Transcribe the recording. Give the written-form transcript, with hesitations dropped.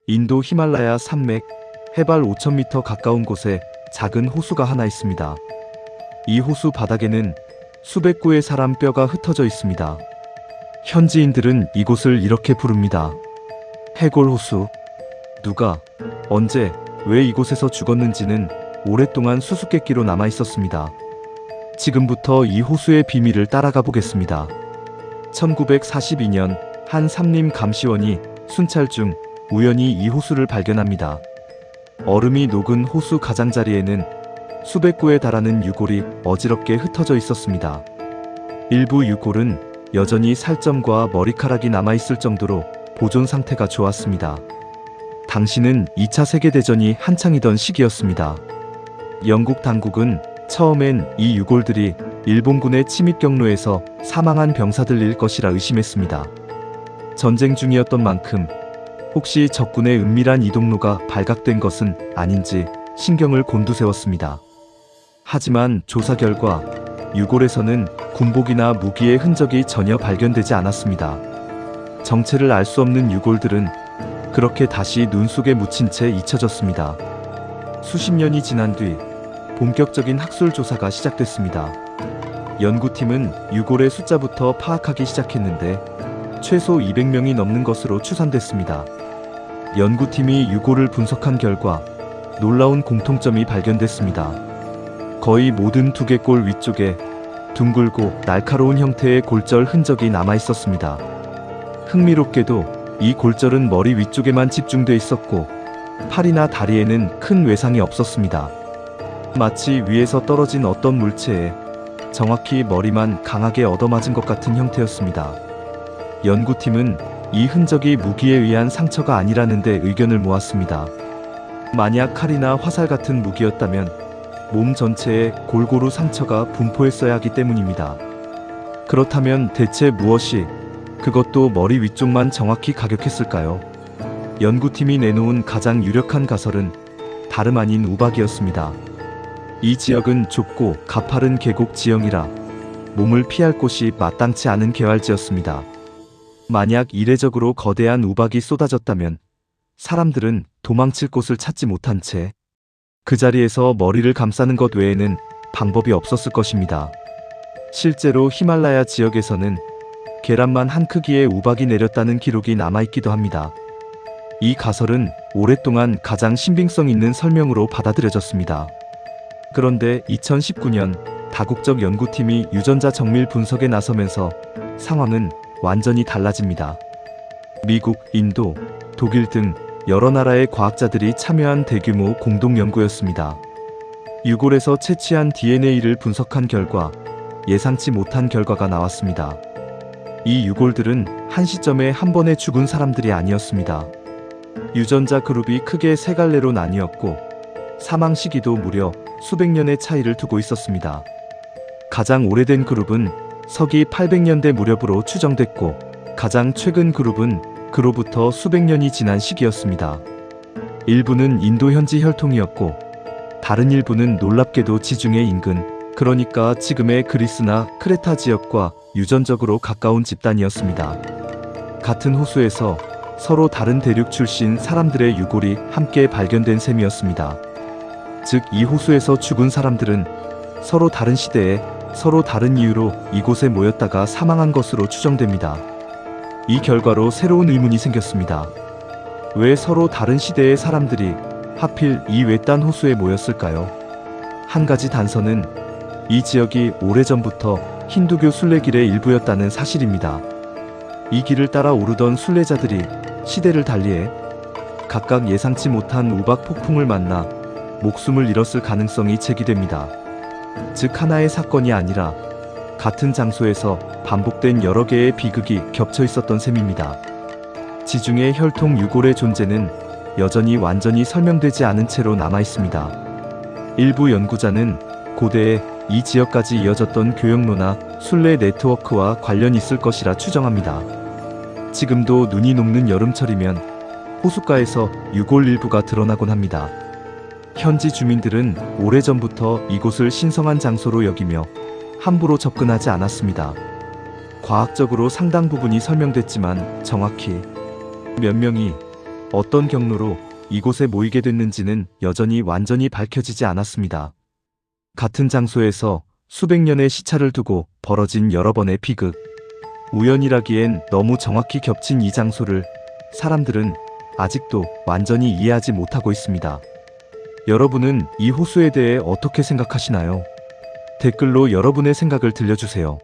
인도 히말라야 산맥 해발 5,000m 가까운 곳에 작은 호수가 하나 있습니다. 이 호수 바닥에는 수백 구의 사람 뼈가 흩어져 있습니다. 현지인들은 이곳을 이렇게 부릅니다. 해골호수. 누가, 언제, 왜 이곳에서 죽었는지는 오랫동안 수수께끼로 남아 있었습니다. 지금부터 이 호수의 비밀을 따라가 보겠습니다. 1942년 한 산림 감시원이 순찰 중 우연히 이 호수를 발견합니다. 얼음이 녹은 호수 가장자리에는 수백 구에 달하는 유골이 어지럽게 흩어져 있었습니다. 일부 유골은 여전히 살점과 머리카락이 남아있을 정도로 보존 상태가 좋았습니다. 당시는 2차 세계대전이 한창이던 시기였습니다. 영국 당국은 처음엔 이 유골들이 일본군의 침입 경로에서 사망한 병사들일 것이라 의심했습니다. 전쟁 중이었던 만큼 혹시 적군의 은밀한 이동로가 발각된 것은 아닌지 신경을 곤두세웠습니다. 하지만 조사 결과 유골에서는 군복이나 무기의 흔적이 전혀 발견되지 않았습니다. 정체를 알 수 없는 유골들은 그렇게 다시 눈 속에 묻힌 채 잊혀졌습니다. 수십 년이 지난 뒤 본격적인 학술 조사가 시작됐습니다. 연구팀은 유골의 숫자부터 파악하기 시작했는데 최소 200명이 넘는 것으로 추산됐습니다. 연구팀이 유골을 분석한 결과 놀라운 공통점이 발견됐습니다. 거의 모든 두개골 위쪽에 둥글고 날카로운 형태의 골절 흔적이 남아 있었습니다. 흥미롭게도 이 골절은 머리 위쪽에만 집중돼 있었고 팔이나 다리에는 큰 외상이 없었습니다. 마치 위에서 떨어진 어떤 물체에 정확히 머리만 강하게 얻어맞은 것 같은 형태였습니다. 연구팀은 이 흔적이 무기에 의한 상처가 아니라는 데 의견을 모았습니다. 만약 칼이나 화살 같은 무기였다면 몸 전체에 골고루 상처가 분포했어야 하기 때문입니다. 그렇다면 대체 무엇이 그것도 머리 위쪽만 정확히 가격했을까요? 연구팀이 내놓은 가장 유력한 가설은 다름 아닌 우박이었습니다. 이 지역은 좁고 가파른 계곡 지형이라 몸을 피할 곳이 마땅치 않은 개활지였습니다. 만약 이례적으로 거대한 우박이 쏟아졌다면 사람들은 도망칠 곳을 찾지 못한 채 그 자리에서 머리를 감싸는 것 외에는 방법이 없었을 것입니다. 실제로 히말라야 지역에서는 계란만 한 크기의 우박이 내렸다는 기록이 남아있기도 합니다. 이 가설은 오랫동안 가장 신빙성 있는 설명으로 받아들여졌습니다. 그런데 2019년 다국적 연구팀이 유전자 정밀 분석에 나서면서 상황은 완전히 달라집니다. 미국, 인도, 독일 등 여러 나라의 과학자들이 참여한 대규모 공동 연구였습니다. 유골에서 채취한 DNA를 분석한 결과 예상치 못한 결과가 나왔습니다. 이 유골들은 한 시점에 한 번에 죽은 사람들이 아니었습니다. 유전자 그룹이 크게 세 갈래로 나뉘었고 사망 시기도 무려 수백 년의 차이를 두고 있었습니다. 가장 오래된 그룹은 서기 800년대 무렵으로 추정됐고 가장 최근 그룹은 그로부터 수백 년이 지난 시기였습니다. 일부는 인도 현지 혈통이었고 다른 일부는 놀랍게도 지중해 인근, 그러니까 지금의 그리스나 크레타 지역과 유전적으로 가까운 집단이었습니다. 같은 호수에서 서로 다른 대륙 출신 사람들의 유골이 함께 발견된 셈이었습니다. 즉, 이 호수에서 죽은 사람들은 서로 다른 시대에 서로 다른 이유로 이곳에 모였다가 사망한 것으로 추정됩니다. 이 결과로 새로운 의문이 생겼습니다. 왜 서로 다른 시대의 사람들이 하필 이 외딴 호수에 모였을까요? 한 가지 단서는 이 지역이 오래전부터 힌두교 순례길의 일부였다는 사실입니다. 이 길을 따라 오르던 순례자들이 시대를 달리해 각각 예상치 못한 우박 폭풍을 만나 목숨을 잃었을 가능성이 제기됩니다. 즉, 하나의 사건이 아니라 같은 장소에서 반복된 여러 개의 비극이 겹쳐 있었던 셈입니다. 지중해 혈통 유골의 존재는 여전히 완전히 설명되지 않은 채로 남아 있습니다. 일부 연구자는 고대에 이 지역까지 이어졌던 교역로나 순례 네트워크와 관련이 있을 것이라 추정합니다. 지금도 눈이 녹는 여름철이면 호숫가에서 유골 일부가 드러나곤 합니다. 현지 주민들은 오래전부터 이곳을 신성한 장소로 여기며 함부로 접근하지 않았습니다. 과학적으로 상당 부분이 설명됐지만 정확히 몇 명이 어떤 경로로 이곳에 모이게 됐는지는 여전히 완전히 밝혀지지 않았습니다. 같은 장소에서 수백 년의 시차를 두고 벌어진 여러 번의 비극. 우연이라기엔 너무 정확히 겹친 이 장소를 사람들은 아직도 완전히 이해하지 못하고 있습니다. 여러분은 이 호수에 대해 어떻게 생각하시나요? 댓글로 여러분의 생각을 들려주세요.